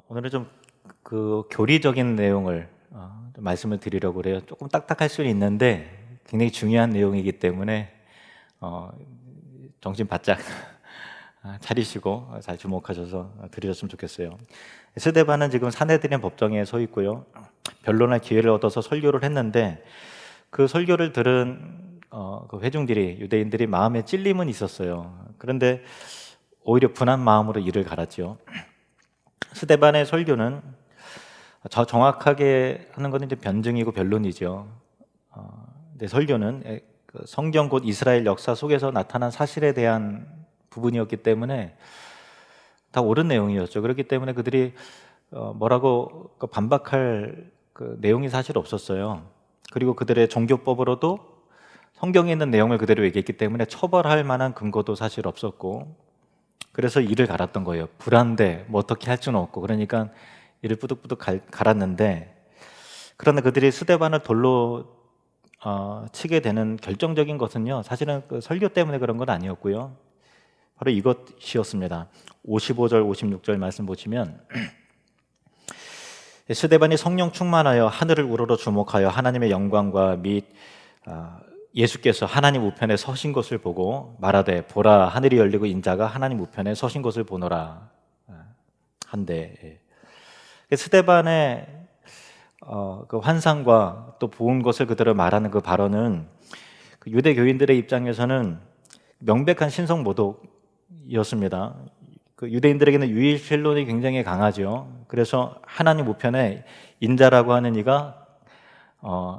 오늘은 좀 그 교리적인 내용을 좀 말씀을 드리려고 그래요. 조금 딱딱할 수는 있는데 굉장히 중요한 내용이기 때문에 정신 바짝 차리시고 잘 주목하셔서 들으셨으면 좋겠어요. 스데반은 지금 사내들인 법정에 서 있고요. 변론할 기회를 얻어서 설교를 했는데 그 설교를 들은 그 회중들이, 유대인들이 마음에 찔림은 있었어요. 그런데 오히려 분한 마음으로 이를 갈았죠. 스데반의 설교는 정확하게 하는 것은 이제 변증이고 변론이죠. 근데 설교는 그 성경 곧 이스라엘 역사 속에서 나타난 사실에 대한 부분이었기 때문에 다 옳은 내용이었죠. 그렇기 때문에 그들이 뭐라고 반박할 그 내용이 사실 없었어요. 그리고 그들의 종교법으로도 성경에 있는 내용을 그대로 얘기했기 때문에 처벌할 만한 근거도 사실 없었고, 그래서 이를 갈았던 거예요. 불안데 뭐 어떻게 할 수는 없고, 그러니까 이를 뿌득뿌득 갈았는데, 그러나 그들이 스데반을 돌로 치게 되는 결정적인 것은요, 사실은 그 설교 때문에 그런 건 아니었고요. 바로 이것이었습니다. 55절 56절 말씀 보시면, 스데반이 성령 충만하여 하늘을 우러러 주목하여 하나님의 영광과 및 예수께서 하나님 우편에 서신 것을 보고 말하되, 보라 하늘이 열리고 인자가 하나님 우편에 서신 것을 보노라 한데, 스데반의 그 환상과 또 본 것을 그대로 말하는 그 발언은 그 유대 교인들의 입장에서는 명백한 신성 모독이었습니다. 그 유대인들에게는 유일신론이 굉장히 강하죠. 그래서 하나님 우편에 인자라고 하는 이가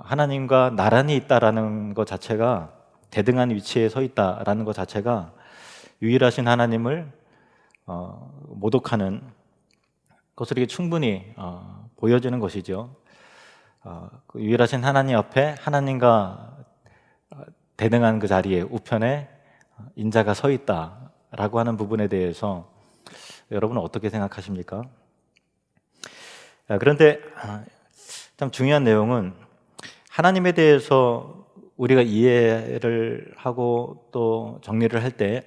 하나님과 나란히 있다라는 것 자체가, 대등한 위치에 서 있다라는 것 자체가 유일하신 하나님을 모독하는 것을 이게 충분히 보여주는 것이죠. 그 유일하신 하나님 앞에 하나님과 대등한 그 자리에 우편에 인자가 서 있다라고 하는 부분에 대해서 여러분은 어떻게 생각하십니까? 그런데 참 중요한 내용은, 하나님에 대해서 우리가 이해를 하고 또 정리를 할 때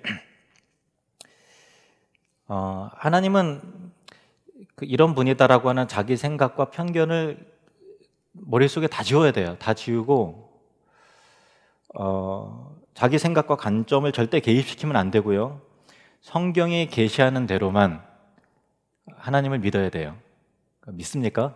하나님은 이런 분이다라고 하는 자기 생각과 편견을 머릿속에 다 지워야 돼요. 다 지우고 자기 생각과 관점을 절대 개입시키면 안 되고요. 성경이 계시하는 대로만 하나님을 믿어야 돼요. 믿습니까?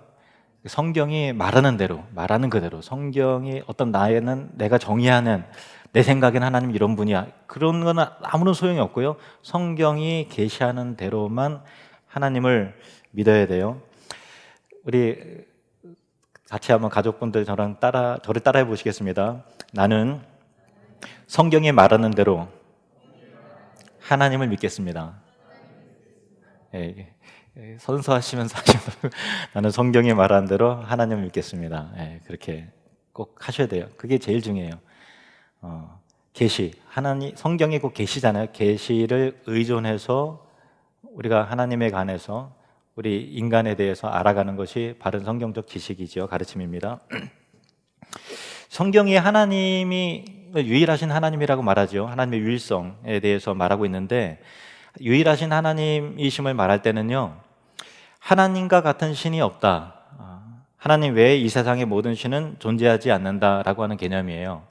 성경이 말하는 대로, 말하는 그대로, 성경이 어떤 나에는 내가 정의하는, 내 생각엔 하나님 이런 분이야, 그런 거는 아무런 소용이 없고요. 성경이 계시하는 대로만 하나님을 믿어야 돼요. 우리 같이 한번 가족분들 저를 따라해 보시겠습니다. 나는 성경이 말하는 대로 하나님을 믿겠습니다. 선서하시면서 나는 성경이 말하는 대로 하나님을 믿겠습니다. 그렇게 꼭 하셔야 돼요. 그게 제일 중요해요. 계시, 하나님, 성경이 곧 계시잖아요. 계시를 의존해서 우리가 하나님에 관해서, 우리 인간에 대해서 알아가는 것이 바른 성경적 지식이죠. 가르침입니다. 성경이 하나님이 유일하신 하나님이라고 말하죠. 하나님의 유일성에 대해서 말하고 있는데, 유일하신 하나님이심을 말할 때는요, 하나님과 같은 신이 없다, 하나님 외에 이 세상의 모든 신은 존재하지 않는다라고 하는 개념이에요.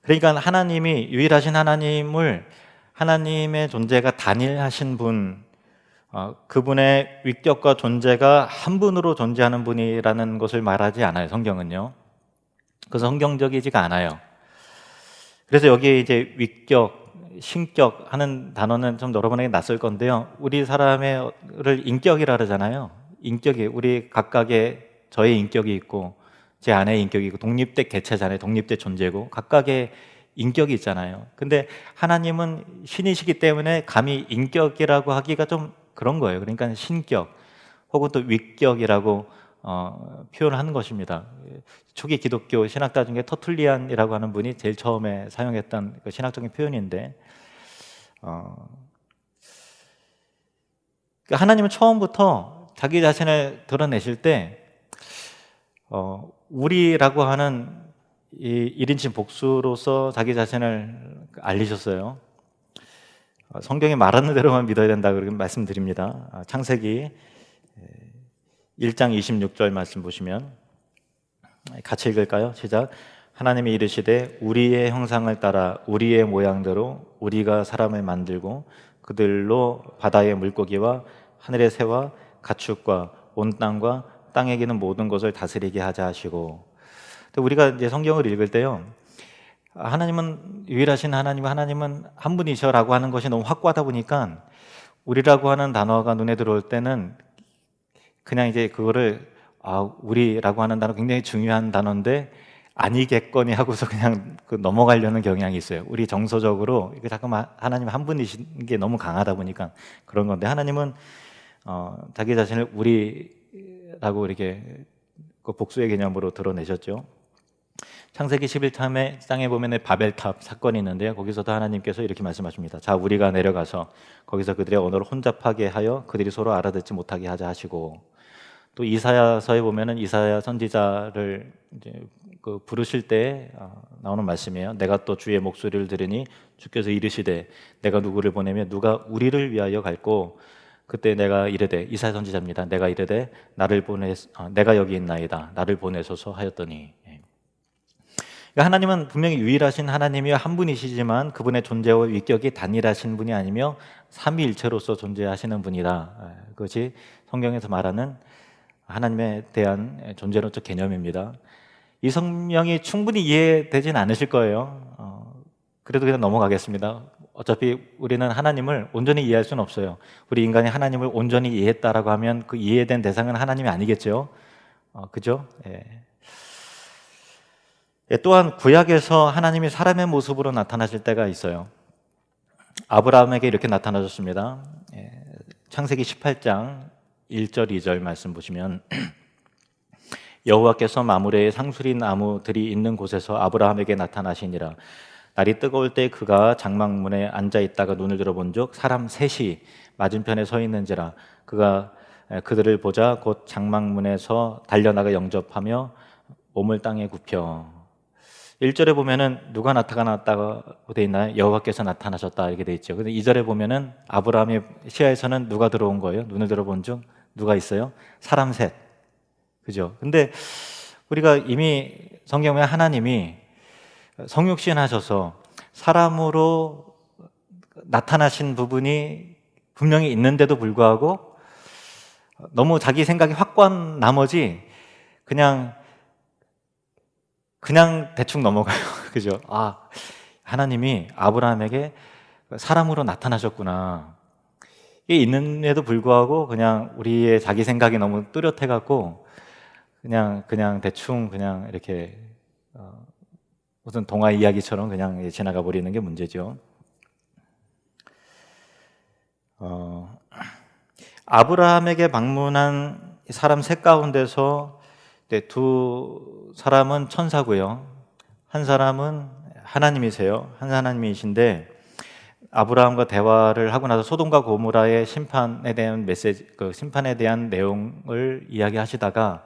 그러니까 하나님이, 유일하신 하나님을, 하나님의 존재가 단일하신 분, 그분의 위격과 존재가 한 분으로 존재하는 분이라는 것을 말하지 않아요, 성경은요. 그래서 성경적이지가 않아요. 그래서 여기에 이제 위격, 신격 하는 단어는 좀 여러분에게 낯설 건데요, 우리 사람을 인격이라 그러잖아요. 인격이, 우리 각각의, 저의 인격이 있고 제 아내의 인격이 있고, 독립된 개체잖아요. 독립된 존재고 각각의 인격이 있잖아요. 근데 하나님은 신이시기 때문에 감히 인격이라고 하기가 좀 그런 거예요. 그러니까 신격 혹은 또 위격이라고 표현을 하는 것입니다. 초기 기독교 신학자 중에 터툴리안이라고 하는 분이 제일 처음에 사용했던 그 신학적인 표현인데, 하나님은 처음부터 자기 자신을 드러내실 때 우리라고 하는 이 1인칭 복수로서 자기 자신을 알리셨어요. 성경이 말하는 대로만 믿어야 된다 그렇게 말씀드립니다. 창세기 1장 26절 말씀 보시면 같이 읽을까요? 시작. 하나님이 이르시되 우리의 형상을 따라 우리의 모양대로 우리가 사람을 만들고 그들로 바다의 물고기와 하늘의 새와 가축과 온 땅과 땅에 기는 모든 것을 다스리게 하자 하시고, 우리가 이제 성경을 읽을 때요, 하나님은 유일하신 하나님은 한 분이셔라고 하는 것이 너무 확고하다 보니까 우리라고 하는 단어가 눈에 들어올 때는 그냥 이제 그거를 우리라고 하는 단어 굉장히 중요한 단어인데 아니겠거니 하고서 그냥 넘어가려는 경향이 있어요. 우리 정서적으로 이게 자꾸만 하나님 한 분이신 게 너무 강하다 보니까 그런 건데, 하나님은 자기 자신을 우리라고 이렇게 복수의 개념으로 드러내셨죠. 창세기 11장에 보면 바벨탑 사건이 있는데요, 거기서도 하나님께서 이렇게 말씀하십니다. 자, 우리가 내려가서 거기서 그들의 언어를 혼잡하게 하여 그들이 서로 알아듣지 못하게 하자 하시고, 또 이사야서에 보면은 이사야 선지자를 이제 부르실 때 나오는 말씀이에요. 내가 또 주의 목소리를 들으니 주께서 이르시되 내가 누구를 보내며 누가 우리를 위하여 갈고, 그때 내가 이르되, 이사야 선지자입니다. 내가 이르되 내가 여기 있나이다. 나를 보내소서 하였더니. 그러니까 하나님은 분명히 유일하신 하나님이요 한 분이시지만 그분의 존재와 위격이 단일하신 분이 아니며 삼위일체로서 존재하시는 분이다. 그것이 성경에서 말하는 하나님에 대한 존재론적 개념입니다. 이 성명이 충분히 이해되진 않으실 거예요. 그래도 그냥 넘어가겠습니다. 어차피 우리는 하나님을 온전히 이해할 수는 없어요. 우리 인간이 하나님을 온전히 이해했다라고 하면 그 이해된 대상은 하나님이 아니겠죠. 그죠? 예. 또한 구약에서 하나님이 사람의 모습으로 나타나실 때가 있어요. 아브라함에게 이렇게 나타나셨습니다. 창세기 18장 1절 2절 말씀 보시면 여호와께서 마므레의 상수리 나무들이 있는 곳에서 아브라함에게 나타나시니라. 날이 뜨거울 때 그가 장막문에 앉아 있다가 눈을 들어본즉 사람 셋이 맞은편에 서 있는지라. 그가 그들을 보자 곧 장막문에서 달려나가 영접하며 몸을 땅에 굽혀. 1절에 보면은 누가 나타났다고 돼 있나요? 여호와께서 나타나셨다 이렇게 돼 있죠. 근데 2절에 보면은 아브라함의 시야에서는 누가 들어온 거예요? 눈을 들어본 중 누가 있어요? 사람 셋. 그죠? 근데 우리가 이미 성경에 하나님이 성육신 하셔서 사람으로 나타나신 부분이 분명히 있는데도 불구하고 너무 자기 생각이 확고한 나머지 그냥 대충 넘어가요. 그죠? 하나님이 아브라함에게 사람으로 나타나셨구나. 이게 있는데도 불구하고 그냥 우리의 자기 생각이 너무 뚜렷해갖고 그냥 대충 그냥 이렇게 무슨 동화 이야기처럼 그냥 지나가 버리는 게 문제죠. 아브라함에게 방문한 사람 셋 가운데서 두 사람은 천사고요. 한 사람은 하나님이세요. 한 하나님이신데 아브라함과 대화를 하고 나서 소돔과 고모라의 심판에 대한 심판에 대한 내용을 이야기하시다가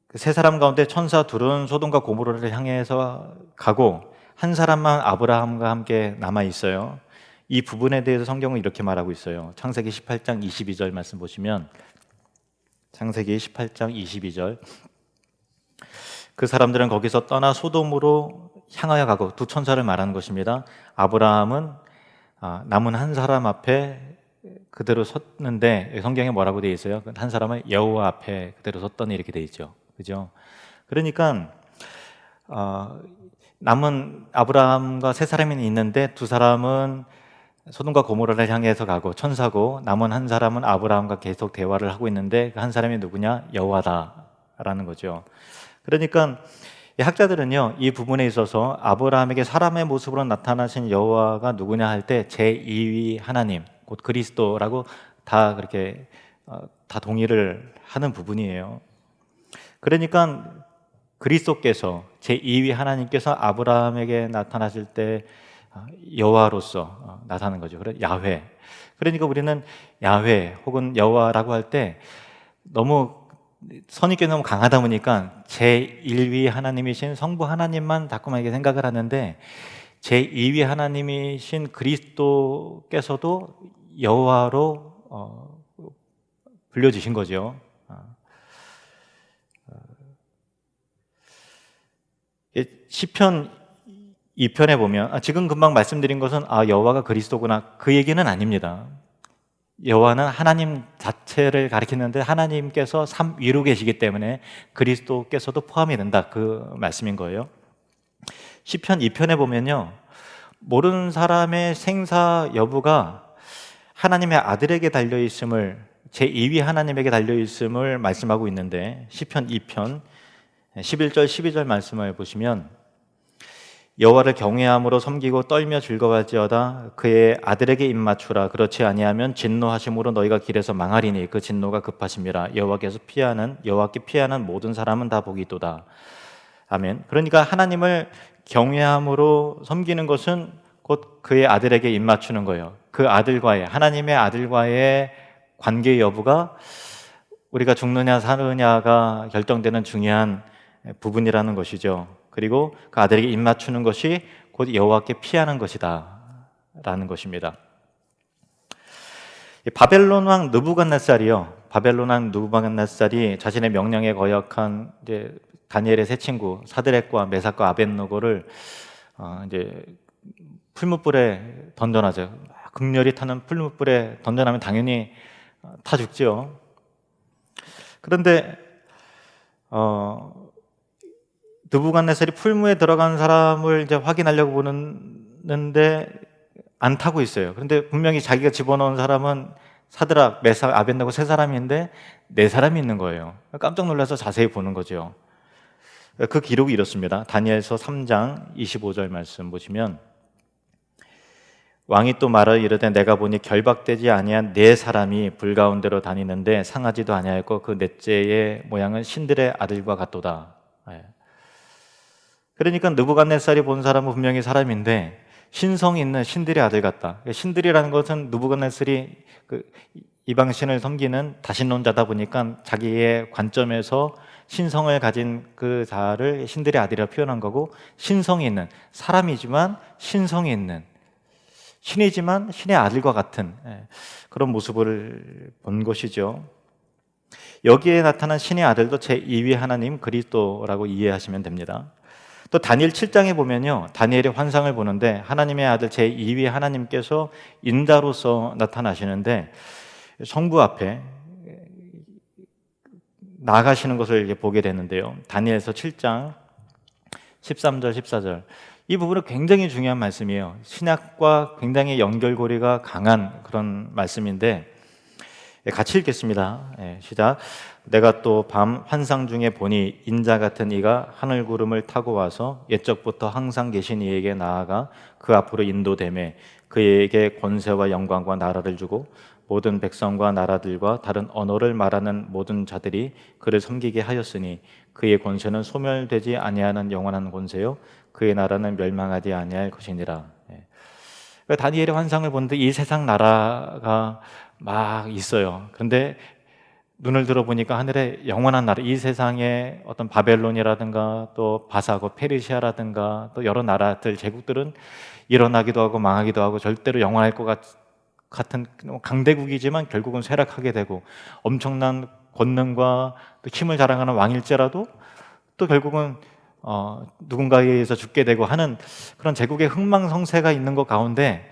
그 세 사람 가운데 천사 둘은 소돔과 고모라를 향해서 가고 한 사람만 아브라함과 함께 남아 있어요. 이 부분에 대해서 성경은 이렇게 말하고 있어요. 창세기 18장 22절 말씀 보시면 창세기 18장 22절 그 사람들은 거기서 떠나 소돔으로 향하여 가고, 두 천사를 말하는 것입니다. 아브라함은 남은 한 사람 앞에 그대로 섰는데 성경에 뭐라고 되어 있어요? 한 사람은 여호와 앞에 그대로 섰더니 이렇게 되어 있죠. 그죠? 그러니까 남은 아브라함과 세 사람이 있는데 두 사람은 소돔과 고모라를 향해서 가고 천사고, 남은 한 사람은 아브라함과 계속 대화를 하고 있는데 그 한 사람이 누구냐? 여호와다라는 거죠. 그러니까 이 학자들은요, 이 부분에 있어서 아브라함에게 사람의 모습으로 나타나신 여호와가 누구냐 할 때 제2위 하나님, 곧 그리스도라고 다 그렇게 다 동의를 하는 부분이에요. 그러니까 그리스도께서 제2위 하나님께서 아브라함에게 나타나실 때 여호와로서 나타나는 거죠. 그래 야훼. 그러니까 우리는 야훼 혹은 여호와라고 할 때 너무 선입견이 너무 강하다 보니까 제1위 하나님이신 성부 하나님만 자꾸만 이렇게 생각을 하는데, 제2위 하나님이신 그리스도께서도 여호와로 불려지신 거죠. 시편 2편에 보면 지금 금방 말씀드린 것은 여호와가 그리스도구나, 그 얘기는 아닙니다. 여호와는 하나님 자체를 가리키는데 하나님께서 삼 위로 계시기 때문에 그리스도께서도 포함이 된다, 그 말씀인 거예요. 시편 2편에 보면요, 모르는 사람의 생사 여부가 하나님의 아들에게 달려있음을, 제2위 하나님에게 달려있음을 말씀하고 있는데, 시편 2편 11절 12절 말씀을 보시면 여호와를 경외함으로 섬기고 떨며 즐거워할지어다. 그의 아들에게 입맞추라. 그렇지 아니하면 진노하심으로 너희가 길에서 망하리니 그 진노가 급하심이라. 여호와께 피하는 모든 사람은 다 복이 있도다. 아멘. 그러니까 하나님을 경외함으로 섬기는 것은 곧 그의 아들에게 입맞추는 거예요. 그 아들과의, 하나님의 아들과의 관계 여부가 우리가 죽느냐 사느냐가 결정되는 중요한 부분이라는 것이죠. 그리고 그 아들에게 입맞추는 것이 곧 여호와께 피하는 것이다 라는 것입니다. 바벨론 왕 느부갓네살이 자신의 명령에 거역한 다니엘의 세 친구 사드렉과 메삭과 아벳느고를 이제 풀무불에 던져놔죠. 극렬히 타는 풀무불에 던져나면 당연히 타 죽죠. 그런데 느부갓네살이 풀무에 들어간 사람을 이제 확인하려고 보는데 안 타고 있어요. 그런데 분명히 자기가 집어넣은 사람은 사드락, 메삭, 아벳느고 세 사람인데 네 사람이 있는 거예요. 깜짝 놀라서 자세히 보는 거죠. 그 기록이 이렇습니다. 다니엘서 3장 25절 말씀 보시면 왕이 또 말하여 이르되 내가 보니 결박되지 아니한 네 사람이 불 가운데로 다니는데 상하지도 아니하였고 그 넷째의 모양은 신들의 아들과 같도다. 그러니까 느부갓네살이 본 사람은 분명히 사람인데 신성 있는 신들의 아들 같다. 신들이라는 것은 느부갓네살이 이방신을 섬기는 다신론자다 보니까 자기의 관점에서 신성을 가진 그 자를 신들의 아들이라 표현한 거고, 신성이 있는, 사람이지만 신성이 있는, 신이지만 신의 아들과 같은 그런 모습을 본 것이죠. 여기에 나타난 신의 아들도 제2위 하나님 그리스도라고 이해하시면 됩니다. 또 다니엘 7장에 보면요, 다니엘의 환상을 보는데 하나님의 아들 제2위 하나님께서 인자로서 나타나시는데 성부 앞에 나가시는 것을 보게 되는데요. 다니엘서 7장 13절 14절, 이 부분은 굉장히 중요한 말씀이에요. 신약과 굉장히 연결고리가 강한 그런 말씀인데 같이 읽겠습니다. 시작. 내가 또 밤 환상 중에 보니 인자 같은 이가 하늘 구름을 타고 와서 옛적부터 항상 계신 이에게 나아가 그 앞으로 인도되매 그에게 권세와 영광과 나라를 주고 모든 백성과 나라들과 다른 언어를 말하는 모든 자들이 그를 섬기게 하였으니 그의 권세는 소멸되지 아니하는 영원한 권세요 그의 나라는 멸망하지 아니할 것이니라. 다니엘의 환상을 보는데 이 세상 나라가 막 있어요. 그런데 눈을 들어보니까 하늘에 영원한 나라, 이 세상의 어떤 바벨론이라든가 또 바사고 페르시아라든가 또 여러 나라들, 제국들은 일어나기도 하고 망하기도 하고 절대로 영원할 것 같은 강대국이지만 결국은 쇠락하게 되고, 엄청난 권능과 또 힘을 자랑하는 왕일지라도 또 결국은 누군가에 의해서 죽게 되고 하는 그런 제국의 흥망성쇠가 있는 것 가운데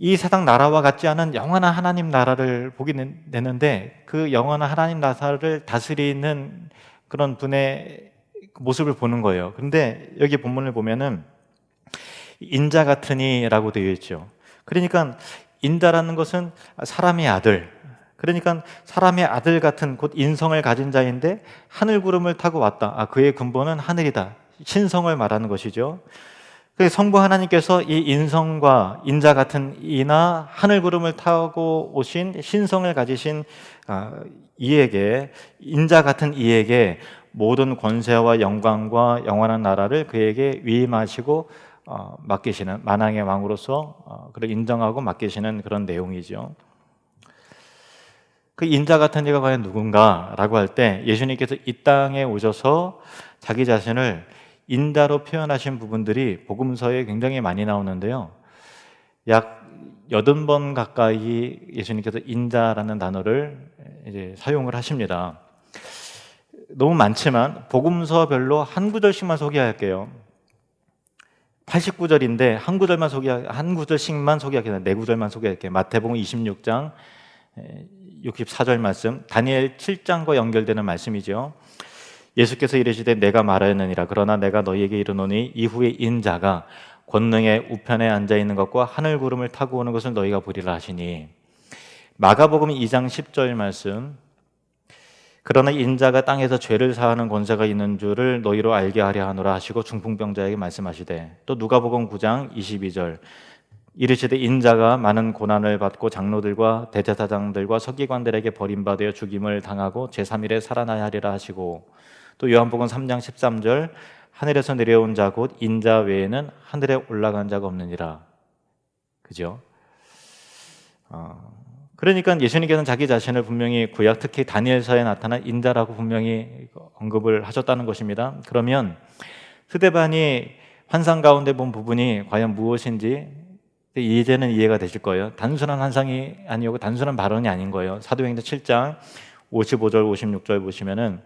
이 세상 나라와 같지 않은 영원한 하나님 나라를 보게 되는데, 그 영원한 하나님 나라를 다스리는 그런 분의 모습을 보는 거예요. 그런데 여기 본문을 보면은 인자 같으니라고 되어 있죠. 그러니까 인자라는 것은 사람의 아들, 그러니까 사람의 아들 같은 곧 인성을 가진 자인데 하늘 구름을 타고 왔다. 그의 근본은 하늘이다. 신성을 말하는 것이죠. 성부 하나님께서 이 인성과 인자 같은 이나 하늘 구름을 타고 오신 신성을 가지신 이에게, 인자 같은 이에게 모든 권세와 영광과 영원한 나라를 그에게 위임하시고 맡기시는, 만왕의 왕으로서 그를 인정하고 맡기시는 그런 내용이죠. 그 인자 같은 이가 과연 누군가라고 할 때 예수님께서 이 땅에 오셔서 자기 자신을 인자로 표현하신 부분들이 복음서에 굉장히 많이 나오는데요. 약 80번 가까이 예수님께서 인자라는 단어를 이제 사용을 하십니다. 너무 많지만 복음서별로 한 구절씩만 소개할게요. 89절인데 한 구절씩만 소개할게요. 네 구절만 소개할게요. 마태복음 26장 64절 말씀, 다니엘 7장과 연결되는 말씀이죠. 예수께서 이르시되 내가 말하였느니라. 그러나 내가 너희에게 이르노니 이후에 인자가 권능의 우편에 앉아 있는 것과 하늘 구름을 타고 오는 것을 너희가 보리라 하시니. 마가복음 2장 10절 말씀, 그러나 인자가 땅에서 죄를 사하는 권세가 있는 줄을 너희로 알게 하려 하노라 하시고 중풍병자에게 말씀하시되, 또 누가복음 9장 22절, 이르시되 인자가 많은 고난을 받고 장로들과 대제사장들과 서기관들에게 버림받아 죽임을 당하고 제3일에 살아나야 하리라 하시고, 또 요한복음 3장 13절, 하늘에서 내려온 자 곧 인자 외에는 하늘에 올라간 자가 없느니라. 그죠? 그러니까 예수님께서는 자기 자신을 분명히 구약, 특히 다니엘서에 나타난 인자라고 분명히 언급을 하셨다는 것입니다. 그러면 스데반이 환상 가운데 본 부분이 과연 무엇인지 이제는 이해가 되실 거예요. 단순한 환상이 아니고 단순한 발언이 아닌 거예요. 사도행전 7장 55절 56절 보시면은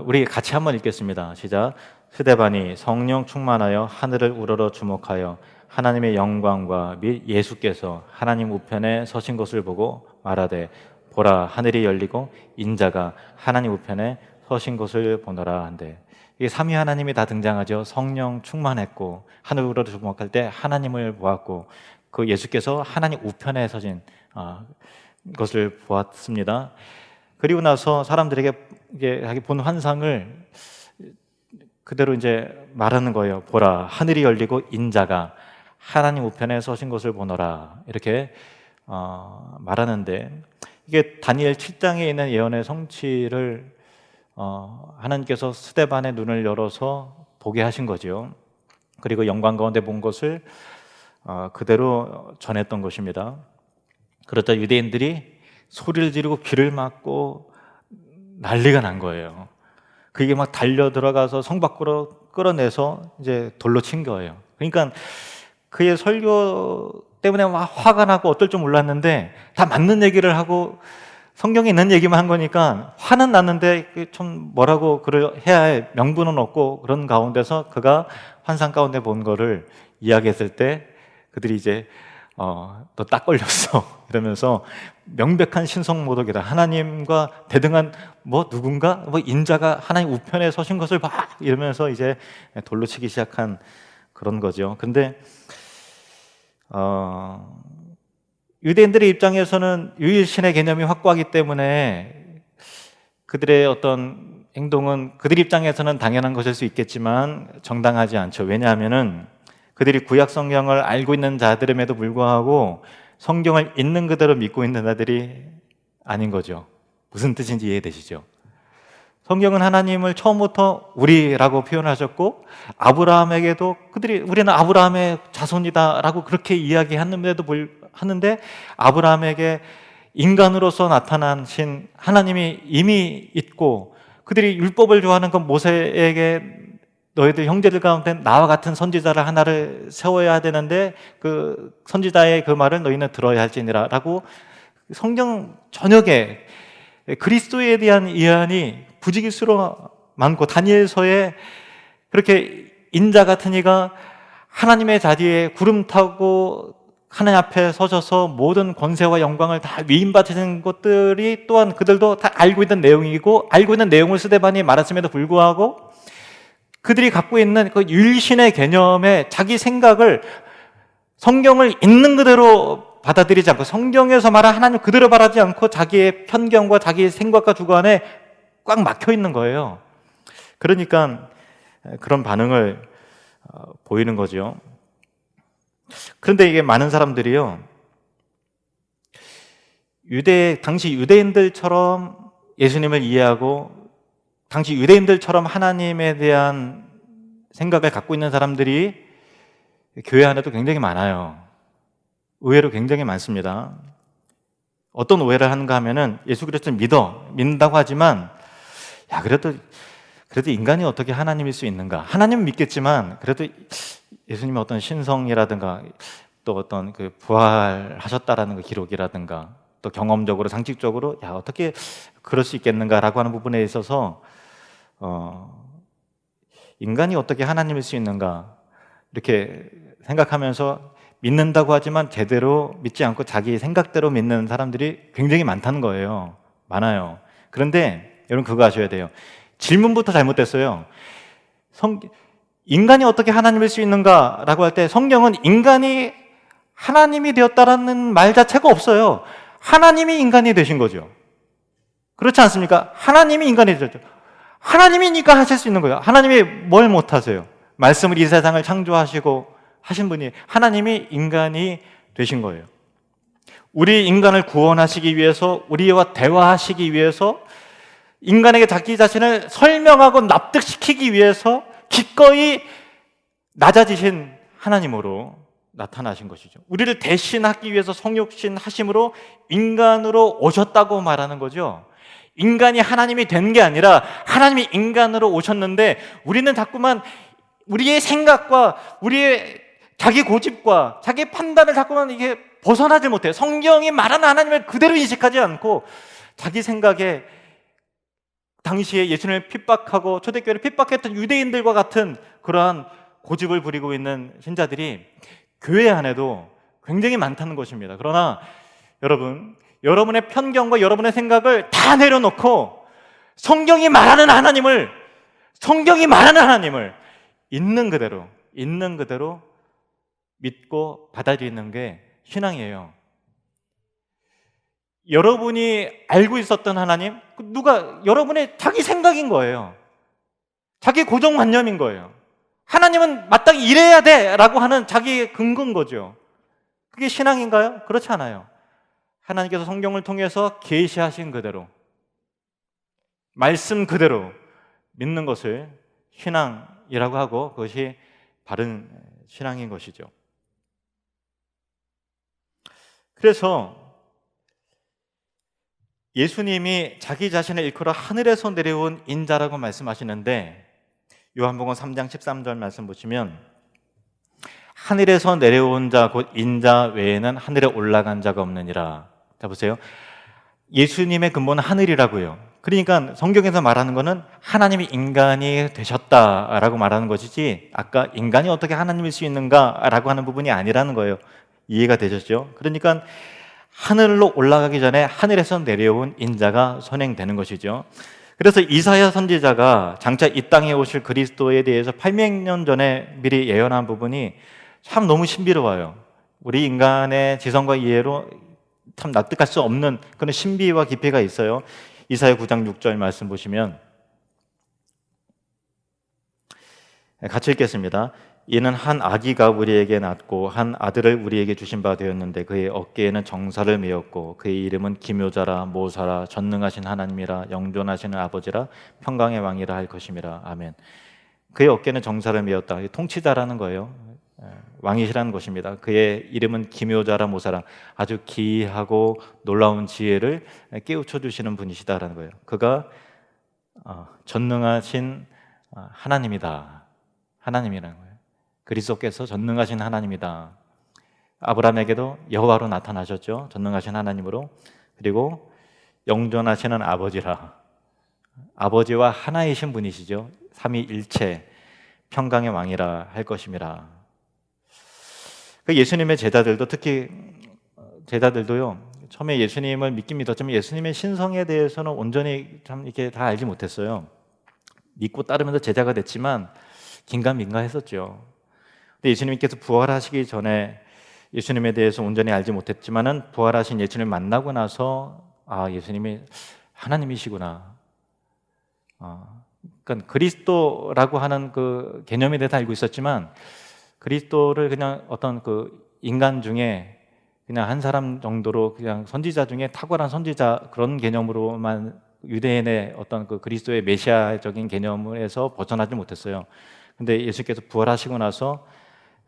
우리 같이 한번 읽겠습니다. 시작. 스데반이 성령 충만하여 하늘을 우러러 주목하여 하나님의 영광과 및 예수께서 하나님 우편에 서신 것을 보고 말하되, 보라 하늘이 열리고 인자가 하나님 우편에 서신 것을 보노라 한대. 이게 삼위 하나님이 다 등장하죠. 성령 충만했고 하늘을 우러러 주목할 때 하나님을 보았고, 그 예수께서 하나님 우편에 서신 것을 보았습니다. 그리고 나서 사람들에게 이게 본 환상을 그대로 이제 말하는 거예요. 보라 하늘이 열리고 인자가 하나님 우편에 서신 것을 보노라, 이렇게 말하는데, 이게 다니엘 7장에 있는 예언의 성취를 하나님께서 스데반의 눈을 열어서 보게 하신 거죠. 그리고 영광 가운데 본 것을 그대로 전했던 것입니다. 그러자 유대인들이 소리를 지르고 귀를 막고 난리가 난 거예요. 그게 막 달려 들어가서 성 밖으로 끌어내서 이제 돌로 친 거예요. 그러니까 그의 설교 때문에 막 화가 나고 어떨 줄 몰랐는데, 다 맞는 얘기를 하고 성경에 있는 얘기만 한 거니까 화는 났는데 좀 뭐라고 해야 할 명분은 없고, 그런 가운데서 그가 환상 가운데 본 거를 이야기했을 때 그들이 이제 너 딱 걸렸어 이러면서 명백한 신성모독이다, 하나님과 대등한 누군가 인자가 하나님 우편에 서신 것을 봐, 이러면서 이제 돌로 치기 시작한 그런 거죠. 근데 유대인들의 입장에서는 유일신의 개념이 확고하기 때문에 그들의 어떤 행동은 그들 입장에서는 당연한 것일 수 있겠지만 정당하지 않죠. 왜냐하면은 그들이 구약 성경을 알고 있는 자들임에도 불구하고 성경을 있는 그대로 믿고 있는 자들이 아닌 거죠. 무슨 뜻인지 이해되시죠? 성경은 하나님을 처음부터 우리라고 표현하셨고, 아브라함에게도 우리는 아브라함의 자손이다라고 그렇게 이야기하는데 아브라함에게 인간으로서 나타나신 하나님이 이미 있고, 그들이 율법을 좋아하는 건 모세에게 너희들 형제들 가운데 나와 같은 선지자를 하나를 세워야 되는데 그 선지자의 그 말을 너희는 들어야 할지니라 라고 성경 전역에 그리스도에 대한 이해안이 부지기수로 많고, 다니엘서에 그렇게 인자 같은 이가 하나님의 자리에 구름 타고 하나님 앞에 서셔서 모든 권세와 영광을 다 위임받으시는 것들이 또한 그들도 다 알고 있는 내용이고, 알고 있는 내용을 스데반이 말했음에도 불구하고 그들이 갖고 있는 그 유일신의 개념에 자기 생각을 성경을 있는 그대로 받아들이지 않고, 성경에서 말한 하나님 그대로 바라지 않고 자기의 편견과 자기의 생각과 주관에 꽉 막혀 있는 거예요. 그러니까 그런 반응을 보이는 거죠. 그런데 이게 많은 사람들이요, 당시 유대인들처럼 예수님을 이해하고 당시 유대인들처럼 하나님에 대한 생각을 갖고 있는 사람들이 교회 안에도 굉장히 많아요. 의외로 굉장히 많습니다. 어떤 오해를 하는가 하면은 예수 그리스도를 믿는다고 하지만, 그래도 그래도 인간이 어떻게 하나님일 수 있는가? 하나님은 믿겠지만 그래도 예수님의 어떤 신성이라든가 또 어떤 그 부활하셨다라는 그 기록이라든가 또 경험적으로 상식적으로 야 어떻게 그럴 수 있겠는가라고 하는 부분에 있어서 인간이 어떻게 하나님일 수 있는가 이렇게 생각하면서 믿는다고 하지만 제대로 믿지 않고 자기 생각대로 믿는 사람들이 굉장히 많다는 거예요. 많아요. 그런데 여러분 그거 아셔야 돼요. 질문부터 잘못됐어요. 인간이 어떻게 하나님일 수 있는가라고 할 때 성경은 인간이 하나님이 되었다라는 말 자체가 없어요. 하나님이 인간이 되신 거죠. 그렇지 않습니까? 하나님이 인간이 되셨죠. 하나님이니까 하실 수 있는 거예요. 하나님이 뭘 못하세요? 말씀을 이 세상을 창조하시고 하신 분이 하나님이 인간이 되신 거예요. 우리 인간을 구원하시기 위해서 우리와 대화하시기 위해서 인간에게 자기 자신을 설명하고 납득시키기 위해서 기꺼이 낮아지신 하나님으로 나타나신 것이죠. 우리를 대신하기 위해서 성육신 하심으로 인간으로 오셨다고 말하는 거죠. 인간이 하나님이 된 게 아니라 하나님이 인간으로 오셨는데 우리는 자꾸만 우리의 생각과 우리의 자기 고집과 자기 판단을 자꾸만 이게 벗어나지 못해요. 성경이 말하는 하나님을 그대로 인식하지 않고 자기 생각에 당시에 예수님을 핍박하고 초대교회를 핍박했던 유대인들과 같은 그러한 고집을 부리고 있는 신자들이 교회 안에도 굉장히 많다는 것입니다. 그러나 여러분, 여러분의 편견과 여러분의 생각을 다 내려놓고 성경이 말하는 하나님을 있는 그대로 믿고 받아들이는 게 신앙이에요. 여러분이 알고 있었던 하나님, 여러분의 자기 생각인 거예요. 자기 고정관념인 거예요. 하나님은 마땅히 이래야 돼 라고 하는 자기의 근거인 거죠. 그게 신앙인가요? 그렇지 않아요. 하나님께서 성경을 통해서 계시하신 그대로 말씀 그대로 믿는 것을 신앙이라고 하고 그것이 바른 신앙인 것이죠. 그래서 예수님이 자기 자신을 일컬어 하늘에서 내려온 인자라고 말씀하시는데 요한복음 3장 13절 말씀 보시면 하늘에서 내려온 자 곧 인자 외에는 하늘에 올라간 자가 없느니라. 자 보세요. 예수님의 근본은 하늘이라고요. 그러니까 성경에서 말하는 것은 하나님이 인간이 되셨다라고 말하는 것이지 아까 인간이 어떻게 하나님일 수 있는가라고 하는 부분이 아니라는 거예요. 이해가 되셨죠? 그러니까 하늘로 올라가기 전에 하늘에서 내려온 인자가 선행되는 것이죠. 그래서 이사야 선지자가 장차 이 땅에 오실 그리스도에 대해서 800년 전에 미리 예언한 부분이 참 너무 신비로워요. 우리 인간의 지성과 이해로 참 납득할 수 없는 그런 신비와 깊이가 있어요. 이사야 9장 6절 말씀 보시면 같이 읽겠습니다. 이는 한 아기가 우리에게 낳고 한 아들을 우리에게 주신 바 되었는데 그의 어깨에는 정사를 메었고 그의 이름은 기묘자라 모사라 전능하신 하나님이라 영존하시는 아버지라 평강의 왕이라 할 것임이라. 아멘. 그의 어깨는 정사를 메었다. 통치자라는 거예요. 왕이시라는 것입니다. 그의 이름은 기묘자라 모사라 아주 기이하고 놀라운 지혜를 깨우쳐 주시는 분이시다라는 거예요. 그가 전능하신 하나님이라는 거예요. 그리스도께서 전능하신 하나님이다. 아브라함에게도 여호와로 나타나셨죠. 전능하신 하나님으로. 그리고 영존하시는 아버지라. 아버지와 하나이신 분이시죠. 삼위일체 평강의 왕이라 할 것임이라. 예수님의 제자들도 특히 제자들도요. 처음에 예수님을 믿긴 믿었지만 예수님의 신성에 대해서는 온전히 참 이렇게 다 알지 못했어요. 믿고 따르면서 제자가 됐지만 긴가민가했었죠. 근데 예수님께서 부활하시기 전에 예수님에 대해서 온전히 알지 못했지만은 부활하신 예수님을 만나고 나서 예수님이 하나님이시구나. 그러니까 그리스도라고 하는 그 개념에 대해서 알고 있었지만 그리스도를 그냥 어떤 그 인간 중에 그냥 한 사람 정도로 그냥 선지자 중에 탁월한 선지자 그런 개념으로만 유대인의 어떤 그 그리스도의 메시아적인 개념에서 벗어나지 못했어요. 근데 예수께서 부활하시고 나서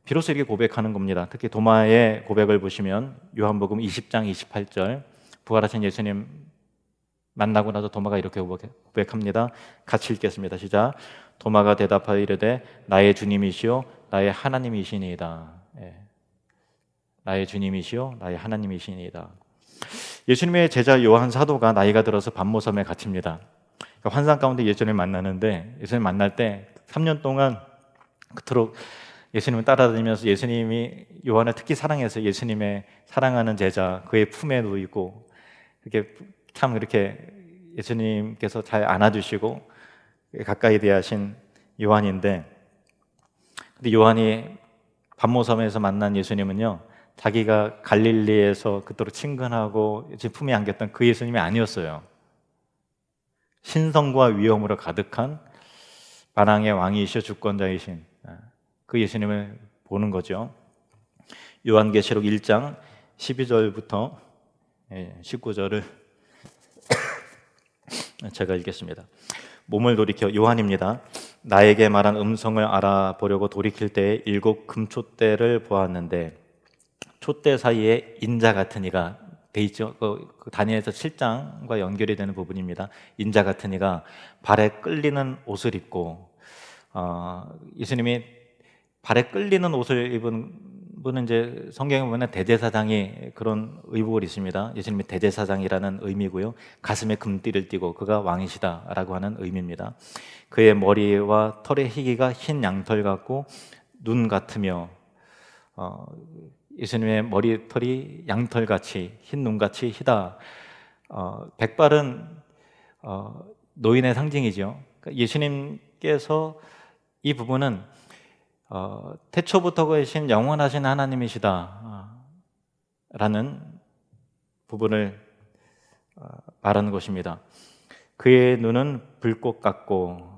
비로소 이렇게 고백하는 겁니다. 특히 도마의 고백을 보시면 요한복음 20장 28절 부활하신 예수님 만나고 나서 도마가 이렇게 고백합니다. 같이 읽겠습니다. 시작. 도마가 대답하여 이르되 나의 주님이시요 나의 하나님이시니이다. 나의 주님이시요 나의 하나님이시니이다. 예수님의 제자 요한 사도가 나이가 들어서 반모섬에 갇힙니다. 그러니까 환상 가운데 예수님을 만나는데, 예수님 만날 때 3년 동안 그토록 예수님을 따라다니면서 예수님이 요한을 특히 사랑해서 예수님의 사랑하는 제자 그의 품에 놓이고 이렇게 참 이렇게 예수님께서 잘 안아주시고 가까이 대하신 요한인데, 근데 요한이 반모섬에서 만난 예수님은요, 자기가 갈릴리에서 그토록 친근하고 품에 안겼던 그 예수님이 아니었어요. 신성과 위엄으로 가득한 만왕의 왕이시여 주권자이신 그 예수님을 보는 거죠. 요한계시록 1장 12절부터 19절을 제가 읽겠습니다. 몸을 돌이켜, 요한입니다. 나에게 말한 음성을 알아보려고 돌이킬 때에 7 금촛대를 보았는데 촛대 사이에 인자 같은 이가 돼 있죠. 그 다니엘서 7장과 연결이 되는 부분입니다. 인자 같은 이가 발에 끌리는 옷을 입고, 예수님이 발에 끌리는 옷을 입은 분은 이제 성경에 보면 대제사장이 그런 의복을 입습니다. 예수님이 대제사장이라는 의미고요. 가슴에 금띠를 띠고 그가 왕이시다라고 하는 의미입니다. 그의 머리와 털의 희기가 흰 양털 같고 눈 같으며, 예수님의 머리털이 양털같이 흰 눈같이 희다. 백발은 노인의 상징이죠. 그러니까 예수님께서 이 부분은 태초부터 계신 영원하신 하나님이시다 라는 부분을 말하는 것입니다. 그의 눈은 불꽃 같고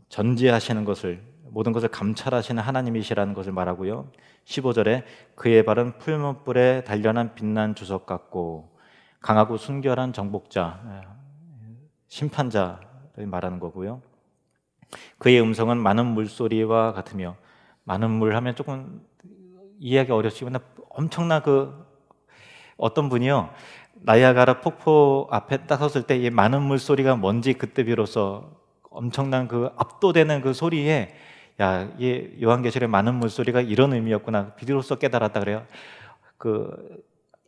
전지하시는 것을, 모든 것을 감찰하시는 하나님이시라는 것을 말하고요. 15절에 그의 발은 풀무불에 단련한 빛난 주석 같고 강하고 순결한 정복자, 심판자를 말하는 거고요. 그의 음성은 많은 물소리와 같으며, 많은 물 하면 조금 이해하기 어렵지만 엄청난 어떤 분이요, 나이아가라 폭포 앞에 딱 섰을 때 이 많은 물소리가 뭔지 그때 비로소 엄청난 압도되는 그 소리에, 야, 이 요한계시록의 많은 물소리가 이런 의미였구나 비로소 깨달았다 그래요.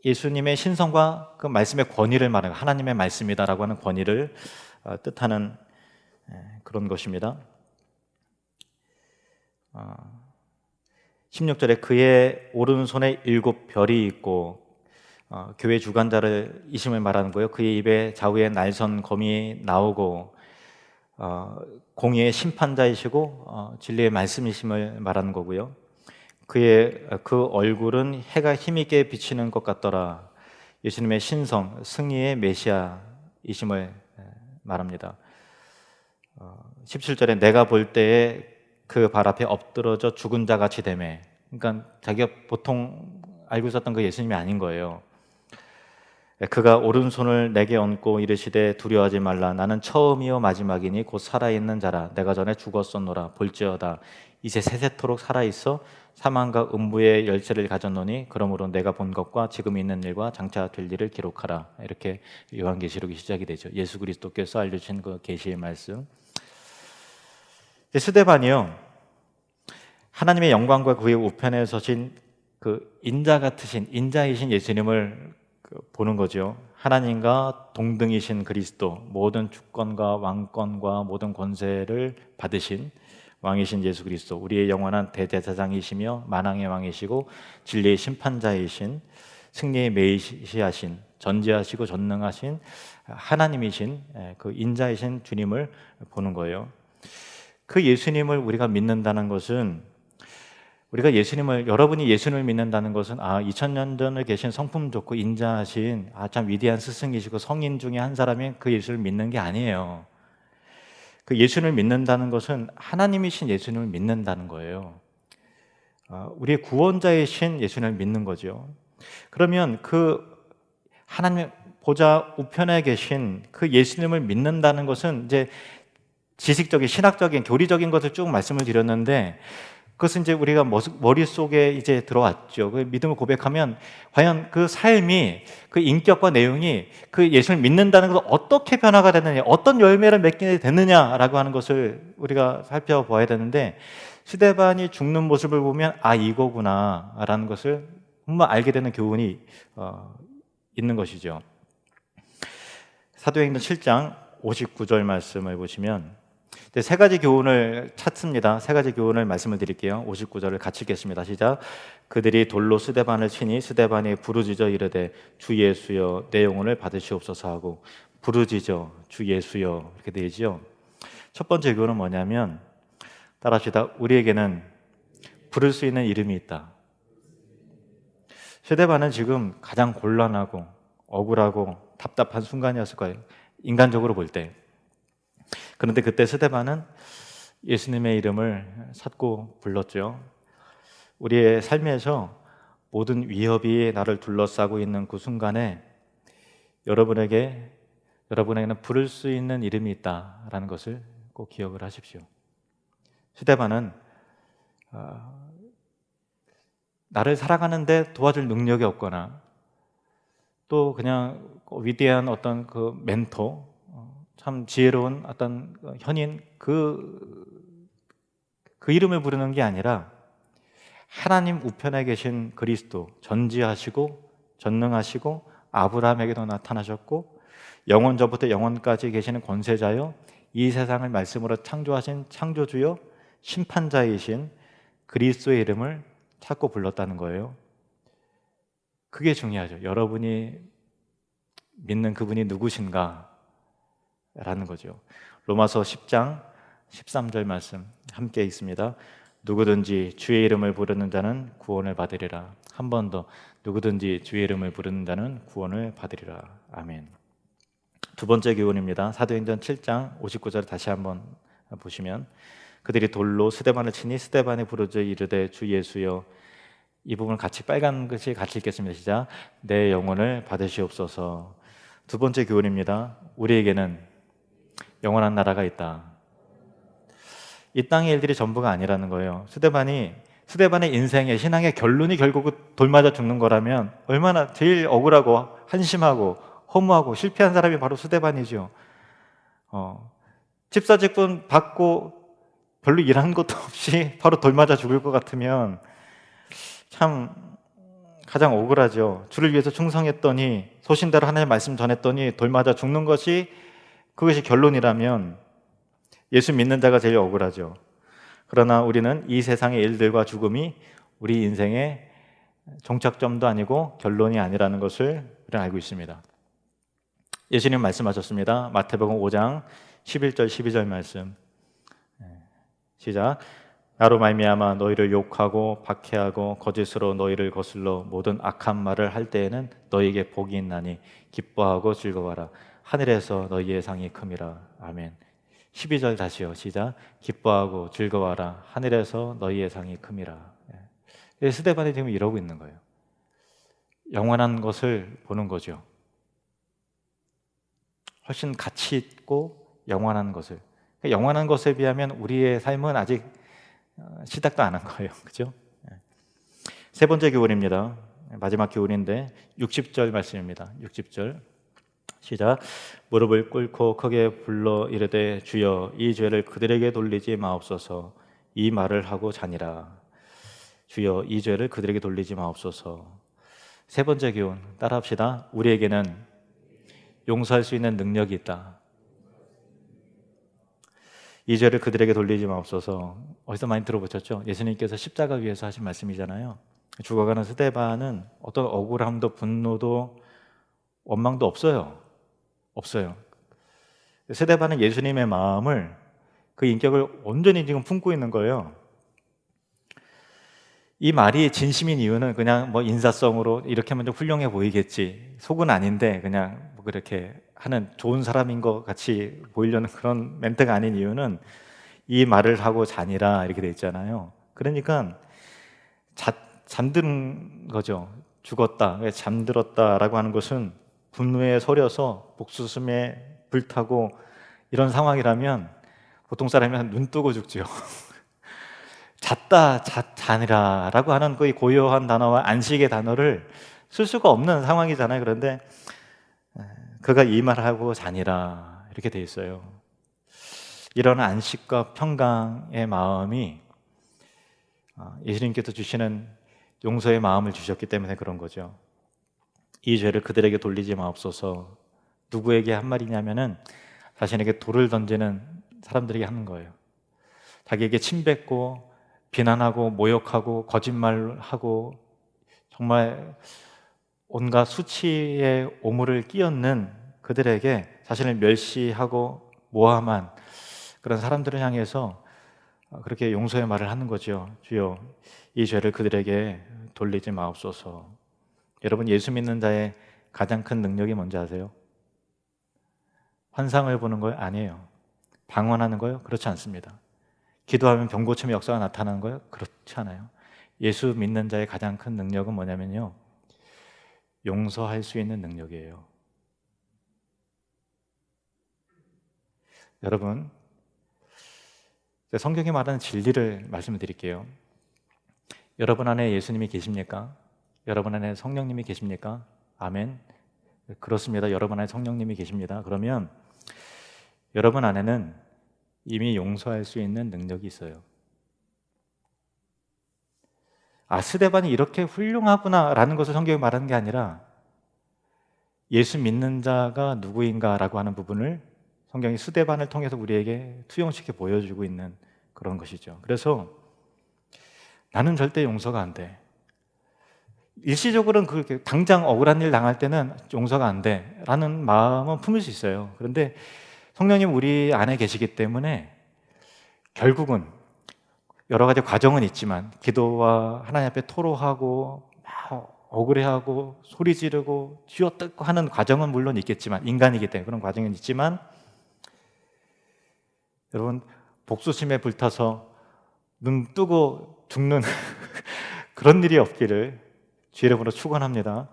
예수님의 신성과 그 말씀의 권위를 말하는, 하나님의 말씀이다라고 하는 권위를 뜻하는 그런 것입니다. 16절에 그의 오른손에 7 별이 있고, 교회 주관자를 이심을 말하는 거예요. 그의 입에 좌우에 날선 검이 나오고, 공의의 심판자이시고 진리의 말씀이심을 말하는 거고요. 그 얼굴은 해가 힘있게 비치는 것 같더라. 예수님의 신성, 승리의 메시아이심을 말합니다. 17절에 내가 볼 때에 그 발 앞에 엎드러져 죽은 자 같이 되매, 그러니까 자기가 보통 알고 있었던 그 예수님이 아닌 거예요. 그가 오른손을 내게 얹고 이르시되 두려워하지 말라. 나는 처음이요 마지막이니 곧 살아있는 자라. 내가 전에 죽었었노라. 볼지어다 이제 세세토록 살아있어 사망과 음부의 열쇠를 가졌노니 그러므로 내가 본 것과 지금 있는 일과 장차 될 일을 기록하라. 이렇게 요한계시록이 시작이 되죠. 예수 그리스도께서 알려주신 그 계시의 말씀. 스데반이요, 하나님의 영광과 그의 우편에 서신 그 인자 같으신, 인자이신 예수님을 보는 거죠. 하나님과 동등이신 그리스도, 모든 주권과 왕권과 모든 권세를 받으신 왕이신 예수 그리스도, 우리의 영원한 대제사장이시며 만왕의 왕이시고 진리의 심판자이신, 승리의 메시아신, 전지하시고 전능하신 하나님이신 그 인자이신 주님을 보는 거예요. 그 예수님을 우리가 믿는다는 것은, 우리가 여러분이 예수님을 믿는다는 것은 2000년 전에 계신 성품 좋고 인자하신 참 위대한 스승이시고 성인 중에 한 사람이 그 예수를 믿는 게 아니에요. 그 예수님을 믿는다는 것은 하나님이신 예수님을 믿는다는 거예요. 우리의 구원자이신 예수님을 믿는 거죠. 그러면 그 하나님 보좌 우편에 계신 그 예수님을 믿는다는 것은 이제 지식적인, 신학적인, 교리적인 것을 쭉 말씀을 드렸는데, 그것은 이제 우리가 머릿속에 이제 들어왔죠. 그 믿음을 고백하면 과연 그 삶이, 그 인격과 내용이 그 예수를 믿는다는 것을 어떻게 변화가 되느냐, 어떤 열매를 맺게 되느냐라고 하는 것을 우리가 살펴봐야 되는데, 스데반이 죽는 모습을 보면 아, 이거구나라는 것을 정말 알게 되는 교훈이 있는 것이죠. 사도행전 7장 59절 말씀을 보시면 세 가지 교훈을 찾습니다. 세 가지 교훈을 말씀을 드릴게요. 59절을 같이 읽겠습니다. 시작. 그들이 돌로 스데반을 치니 스데반이 부르짖어 이르되 주 예수여 내 영혼을 받으시옵소서 하고, 부르짖어 주 예수여 이렇게 되죠. 첫 번째 교훈은 뭐냐면, 따라합시다. 우리에게는 부를 수 있는 이름이 있다. 스데반은 지금 가장 곤란하고 억울하고 답답한 순간이었을 거예요, 인간적으로 볼 때. 그런데 그때 스데반은 예수님의 이름을 찾고 불렀죠. 우리의 삶에서 모든 위협이 나를 둘러싸고 있는 그 순간에 여러분에게는 부를 수 있는 이름이 있다라는 것을 꼭 기억을 하십시오. 스데반은 나를 살아가는데 도와줄 능력이 없거나 또 그냥 위대한 어떤 그 멘토, 참 지혜로운 어떤 현인, 그 이름을 부르는 게 아니라 하나님 우편에 계신 그리스도, 전지하시고 전능하시고 아브라함에게도 나타나셨고 영원전부터 영원까지 계시는 권세자요, 이 세상을 말씀으로 창조하신 창조주요, 심판자이신 그리스도의 이름을 찾고 불렀다는 거예요. 그게 중요하죠. 여러분이 믿는 그분이 누구신가 라는 거죠. 로마서 10장 13절 말씀 함께 있습니다. 누구든지 주의 이름을 부르는 자는 구원을 받으리라. 한 번 더, 누구든지 주의 이름을 부르는 자는 구원을 받으리라. 아멘. 두 번째 교훈입니다. 사도행전 7장 59절 다시 한번 보시면, 그들이 돌로 스데반을 치니 스데반이 부르짖어 이르되 주 예수여, 이 부분을 같이 빨간 글씨 같이 읽겠습니다. 시작. 내 영혼을 받으시옵소서. 두 번째 교훈입니다. 우리에게는 영원한 나라가 있다. 이 땅의 일들이 전부가 아니라는 거예요. 스데반의 인생의 신앙의 결론이 결국 돌 맞아 죽는 거라면 얼마나 제일 억울하고 한심하고 허무하고 실패한 사람이 바로 스데반이죠. 집사직분 받고 별로 일한 것도 없이 바로 돌 맞아 죽을 것 같으면 참 가장 억울하죠. 주를 위해서 충성했더니, 소신대로 하나님의 말씀 전했더니 돌 맞아 죽는 그것이 결론이라면 예수 믿는 자가 제일 억울하죠. 그러나 우리는 이 세상의 일들과 죽음이 우리 인생의 종착점도 아니고 결론이 아니라는 것을 우리는 알고 있습니다. 예수님 말씀하셨습니다. 마태복음 5장 11절 12절 말씀 시작. 나로 말미암아 너희를 욕하고 박해하고 거짓으로 너희를 거슬러 모든 악한 말을 할 때에는 너희에게 복이 있나니 기뻐하고 즐거워하라. 하늘에서 너희의 상이 큼이라. 아멘. 12절 다시요. 시작. 기뻐하고 즐거워하라. 하늘에서 너희의 상이 큼이라. 스데반이 지금 이러고 있는 거예요. 영원한 것을 보는 거죠. 훨씬 가치 있고 영원한 것을. 영원한 것에 비하면 우리의 삶은 아직 시작도 안 한 거예요. 그죠? 세 번째 교훈입니다. 마지막 교훈인데 60절 말씀입니다. 60절 시작. 무릎을 꿇고 크게 불러 이르되 주여 이 죄를 그들에게 돌리지 마옵소서. 이 말을 하고 자니라. 주여 이 죄를 그들에게 돌리지 마옵소서. 세 번째 교훈 따라합시다. 우리에게는 용서할 수 있는 능력이 있다. 이 죄를 그들에게 돌리지 마옵소서. 어디서 많이 들어보셨죠? 예수님께서 십자가 위에서 하신 말씀이잖아요. 죽어가는 스데반은 어떤 억울함도 분노도 원망도 없어요. 스데반은 예수님의 마음을, 그 인격을 온전히 지금 품고 있는 거예요. 이 말이 진심인 이유는 그냥 뭐 인사성으로 이렇게 하면 좀 훌륭해 보이겠지, 속은 아닌데 그냥 뭐 그렇게 하는 좋은 사람인 것 같이 보이려는 그런 멘트가 아닌 이유는 이 말을 하고 자니라 이렇게 돼 있잖아요. 그러니까 잠든 거죠. 죽었다, 잠들었다라고 하는 것은 분노에 서려서 목숨에 불타고 이런 상황이라면 보통 사람이 눈 뜨고 죽죠. 자니라라고 하는 그 고요한 단어와 안식의 단어를 쓸 수가 없는 상황이잖아요. 그런데 그가 이 말을 하고 자니라 이렇게 돼 있어요. 이런 안식과 평강의 마음이 예수님께서 주시는 용서의 마음을 주셨기 때문에 그런 거죠. 이 죄를 그들에게 돌리지 마옵소서. 누구에게 한 말이냐면은 자신에게 돌을 던지는 사람들에게 하는 거예요. 자기에게 침뱉고 비난하고 모욕하고 거짓말하고 정말 온갖 수치의 오물을 끼얹는 그들에게 자신을 멸시하고 모함한 그런 사람들을 향해서 그렇게 용서의 말을 하는 거죠. 주여, 이 죄를 그들에게 돌리지 마옵소서. 여러분, 예수 믿는 자의 가장 큰 능력이 뭔지 아세요? 환상을 보는 거요? 아니에요. 방언하는 거요? 그렇지 않습니다. 기도하면 병 고침의 역사가 나타나는 거요? 그렇지 않아요. 예수 믿는 자의 가장 큰 능력은 뭐냐면요, 용서할 수 있는 능력이에요. 여러분, 성경이 말하는 진리를 말씀드릴게요. 여러분 안에 예수님이 계십니까? 여러분 안에 성령님이 계십니까? 아멘. 그렇습니다. 여러분 안에 성령님이 계십니다. 그러면 여러분 안에는 이미 용서할 수 있는 능력이 있어요. 스데반이 이렇게 훌륭하구나라는 것을 성경이 말하는 게 아니라 예수 믿는 자가 누구인가라고 하는 부분을 성경이 스데반을 통해서 우리에게 투영시켜 보여주고 있는 그런 것이죠. 그래서 나는 절대 용서가 안 돼. 일시적으로는 그렇게 당장 억울한 일 당할 때는 용서가 안 돼라는 마음은 품을 수 있어요. 그런데 성령님 우리 안에 계시기 때문에 결국은 여러 가지 과정은 있지만 기도와 하나님 앞에 토로하고 막 억울해하고 소리 지르고 쥐어뜯고 하는 과정은 물론 있겠지만, 인간이기 때문에 그런 과정은 있지만, 여러분 복수심에 불타서 눈 뜨고 죽는 그런 일이 없기를 주의 이름으로 축원합니다.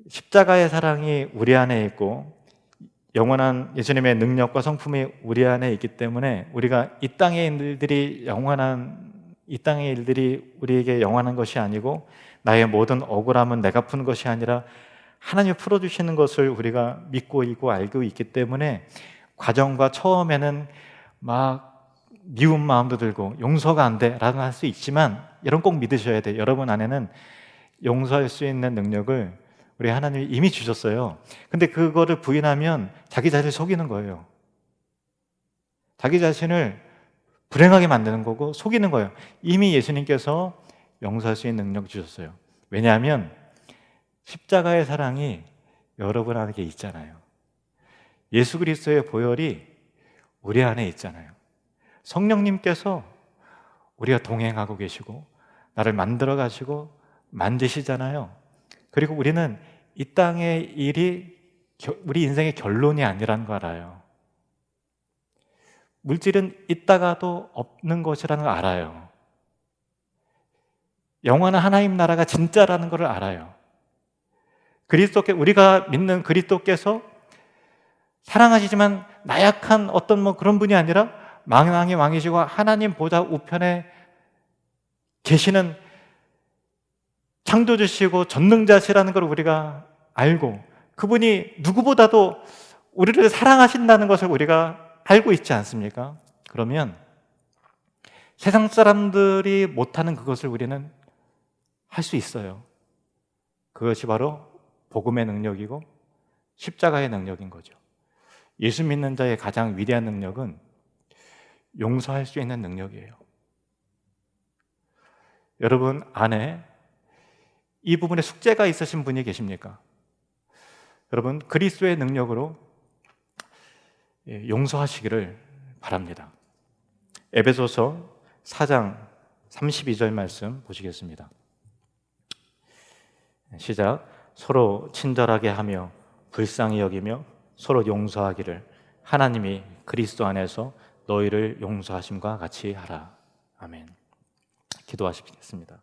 십자가의 사랑이 우리 안에 있고 영원한 예수님의 능력과 성품이 우리 안에 있기 때문에 우리가 이 땅의 일들이 우리에게 영원한 것이 아니고, 나의 모든 억울함은 내가 푸는 것이 아니라 하나님이 풀어주시는 것을 우리가 믿고 있고 알고 있기 때문에 과정과 처음에는 막 미운 마음도 들고 용서가 안 돼 라고 할 수 있지만, 여러분 꼭 믿으셔야 돼요. 여러분 안에는 용서할 수 있는 능력을 우리 하나님이 이미 주셨어요. 근데 그거를 부인하면 자기 자신을 속이는 거예요. 자기 자신을 불행하게 만드는 거고 속이는 거예요. 이미 예수님께서 용서할 수 있는 능력을 주셨어요. 왜냐하면 십자가의 사랑이 여러분 안에 있잖아요. 예수 그리스도의 보혈이 우리 안에 있잖아요. 성령님께서 우리가 동행하고 계시고 나를 만들어 가시고 만드시잖아요. 그리고 우리는 이 땅의 일이 우리 인생의 결론이 아니라는 걸 알아요. 물질은 있다가도 없는 것이라는 걸 알아요. 영원한 하나님 나라가 진짜라는 걸 알아요. 우리가 믿는 그리스도께서 사랑하시지만 나약한 어떤 그런 분이 아니라 만왕의 왕이시고 하나님 보좌 우편에 계시는 창조주시고 전능자시라는 걸 우리가 알고, 그분이 누구보다도 우리를 사랑하신다는 것을 우리가 알고 있지 않습니까? 그러면 세상 사람들이 못하는 그것을 우리는 할 수 있어요. 그것이 바로 복음의 능력이고 십자가의 능력인 거죠. 예수 믿는 자의 가장 위대한 능력은 용서할 수 있는 능력이에요. 여러분 안에 이 부분에 숙제가 있으신 분이 계십니까? 여러분 그리스도의 능력으로 용서하시기를 바랍니다. 에베소서 4장 32절 말씀 보시겠습니다. 시작. 서로 친절하게 하며 불쌍히 여기며 서로 용서하기를 하나님이 그리스도 안에서 너희를 용서하심과 같이 하라. 아멘. 기도하시겠습니다.